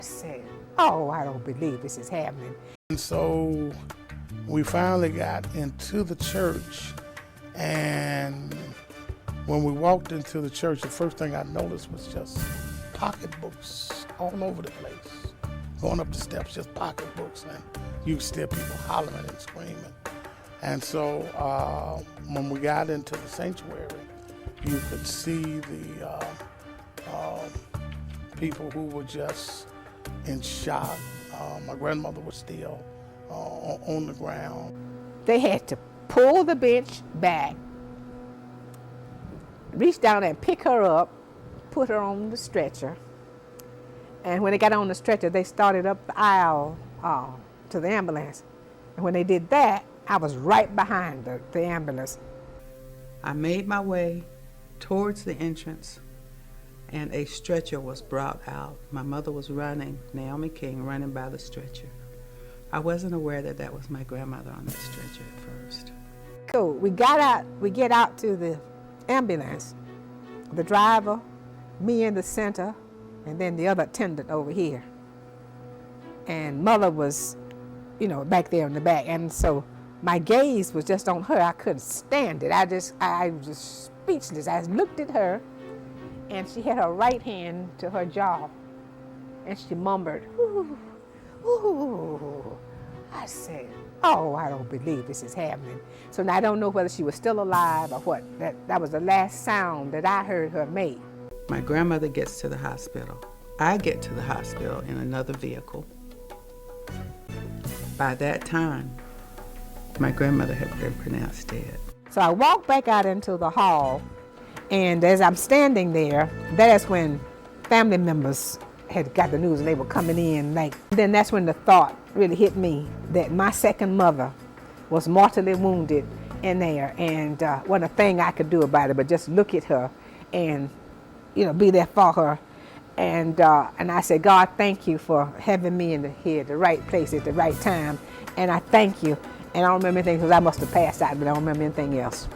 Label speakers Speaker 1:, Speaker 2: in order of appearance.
Speaker 1: I said, oh, I don't believe this is happening.
Speaker 2: And so we finally got into the church, and when we walked into the church, the first thing I noticed was just pocketbooks all over the place. Going up the steps, just pocketbooks, and you could still people hollering and screaming. And so when we got into the sanctuary, you could see the people who were just in shock. My grandmother was still on the ground.
Speaker 1: They had to pull the bench back, reach down and pick her up, put her on the stretcher. And when they got on the stretcher, they started up the aisle to the ambulance. And when they did that, I was right behind the ambulance.
Speaker 3: I made my way towards the entrance, and a stretcher was brought out. My mother was running, Naomi King, running by the stretcher. I wasn't aware that that was my grandmother on that stretcher at first.
Speaker 1: So we get out to the ambulance, the driver, me in the center, and then the other attendant over here. And Mother was, back there in the back. And so my gaze was just on her. I couldn't stand it. I was just speechless. I looked at her, and she had her right hand to her jaw, and she mumbled, ooh, ooh. I said, oh, I don't believe this is happening. So now I don't know whether she was still alive or what. That was the last sound that I heard her make.
Speaker 3: My grandmother gets to the hospital. I get to the hospital in another vehicle. By that time, my grandmother had been pronounced dead.
Speaker 1: So I walked back out into the hall, and as I'm standing there, that's when family members had got the news and they were coming in. Then that's when the thought really hit me that my second mother was mortally wounded in there, and wasn't a thing I could do about it but just look at her and be there for her. And I said, God, thank you for having me here at the right place at the right time, and I thank you. And I don't remember anything because I must have passed out, but I don't remember anything else.